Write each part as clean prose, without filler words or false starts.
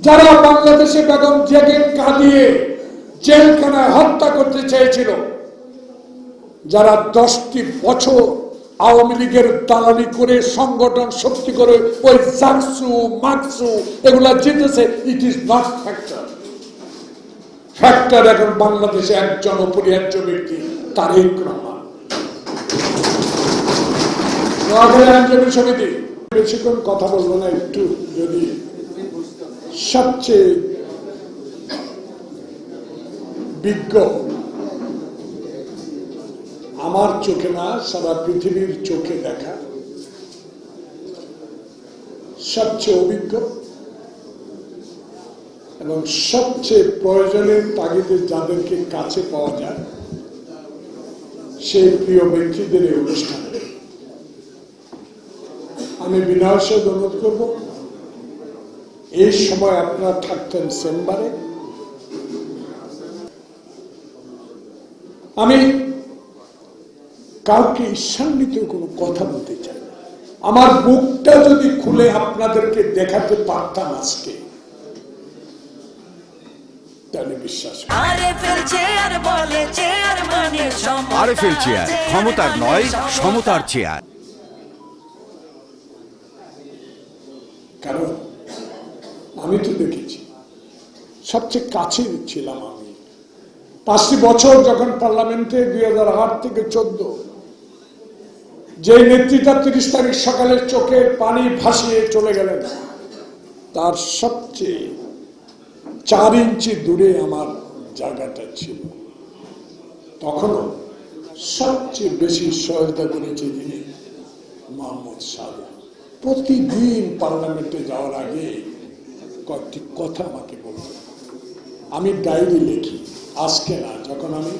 যারা বাংলাদেশে বেগম জিয়াকে কাঁদিয়ে জেলখানায় হত্যা করতে চেয়েছিল, যারা 10টি বছর আওয়ামী লীগের দালালি করে সংগঠন শক্তি করে ওই জাকসু মাকসু এগুলা জিতেছে, it is not factor. Factor এখন বাংলাদেশে একজন অপরিহার্য ব্যক্তি, তারেক রহমান। নোয়াখালী আইনজীবী সমিতি, বেশিক্ষণ কথা বলবো না, একটু যদি সবচেয়ে বিজ্ঞ, আমার চোখে না সারা পৃথিবীর চোখে দেখা সবচেয়ে অভিজ্ঞ এবং সবচেয়ে প্রয়োজনের তাগিদে যাদেরকে কাছে পাওয়া যায় সেই প্রিয় ব্যক্তিদের এই অনুষ্ঠানে আমি বিনয়ের সাথে অনুরোধ করব, এই সময় আপনারা থাকতেন চেম্বারে। আমি কাউকে ঈর্ষান্বিত কোনো কথা বলতে চাই না। আমার বুকটা যদি খুলে আপনাদেরকে দেখাতে পারতাম আজকে, তাহলে বিশ্বাস। আরএফএল চেয়ার, ক্ষমতার নয় সমতার চেয়ার। কারণ আমি তো দেখেছি, সবচেয়ে কাছে ছিলাম আমি 5টি বছর যখন পার্লামেন্টে 2008 থেকে 14, যে নেত্রীটা 30 তারিখ সকালে চোখের পানি ভাসিয়ে চলে গেলেন, তার সবচেয়ে 4 ইঞ্চি দূরে আমার জায়গাটা ছিল। তখনও সবচেয়ে বেশি সহায়তা করেছে যিনি, মোহাম্মদ সাহেব। প্রতিদিন পার্লামেন্টে যাওয়ার আগে কয়েকটি কথা আমাকে বলতেন। আমি ডায়েরি লিখি, আজকে না, যখন আমি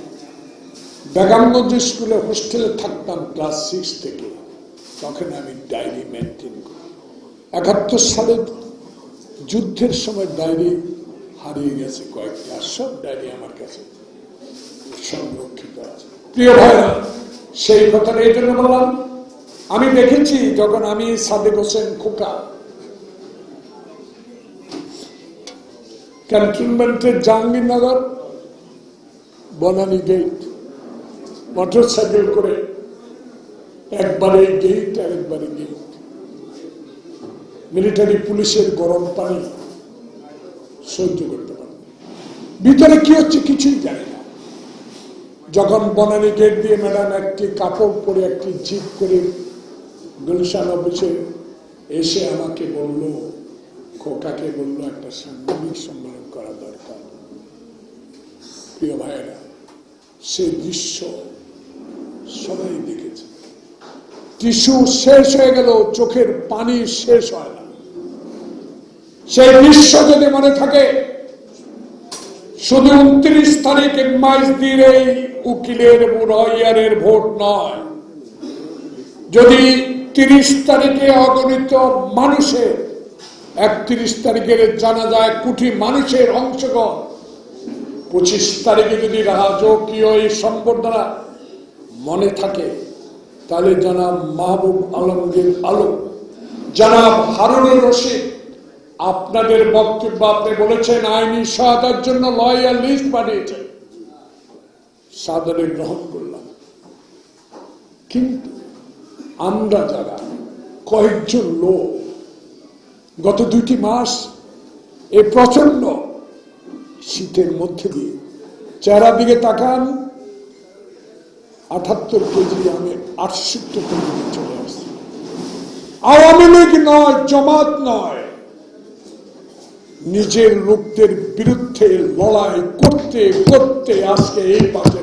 বেগমগঞ্জ স্কুলে হোস্টেলে থাকতাম ক্লাস 6 থেকে, তখন আমি ডায়েরি মেনটেন করি। 71 সালে যুদ্ধের সময় ডায়েরি হারিয়ে গেছে কয়েকটি, আর সব ডায়েরি আমার কাছে সংরক্ষিত আছে। প্রিয় ভাইরা, সেই কথাটা এই জন্য বললাম, আমি দেখেছি যখন আমি সাদেক হোসেন খোকা ক্যান্টনমেন্টের Jahangirnagar Banani gate motor cycle করে একবারে গেট আর একবারে গেট, মিলিটারি পুলিশের গরম পানি সহ্য করতে পারে, ভিতরে কি হচ্ছে কিছুই জানি না। যখন বনানী গেট দিয়ে ম্যাডাম একটি কাপড় পরে একটি জিপ করে গুলশান অফিসে এসে আমাকে বলল, খোকাকে বলল একটা সাংবাদিক সম্মেলন করা দরকার। প্রিয় ভাইয়েরা, সে দৃশ্য সবাই দেখেছে। টিস্যু শেষ হয়ে গেল, চোখের পানি শেষ হয় না। সেই দৃশ্য যদি মনে থাকে, শুধু 29 তারিখে মাইজদির এই উকিলের রয়ারের ভোট নয়, যদি 30 তারিখে অগণিত মানুষের, 31 তারিখের জানাজায় কোটি মানুষের অংশগ্রহণ, 25 তারিখে যদি রাজকীয় এই সম্বর্ধনা মনে থাকে, তাহলে জনাব মাহবুব আলমগীর আলম, জনাব হারুনুর রশিদ, আপনাদের বক্তব্য আপনি বলেছেন আইনি সহায়তার জন্য লয়ার লিস্ট পাঠিয়েছেন, সাদরে গ্রহণ করলাম। কিন্তু আমরা যারা কয়েকজন লোক গত 2টি মাস এই প্রচন্ড শীতের মধ্যে দিয়ে চেহারা দিকে তাকান, 78 কেজি, আমি 68 কেজি চলে আসছি। আওয়ামী লীগ নয়, জামাত নয়, নিজের লোকদের বিরুদ্ধে লড়াই করতে করতে আজকে এই পথে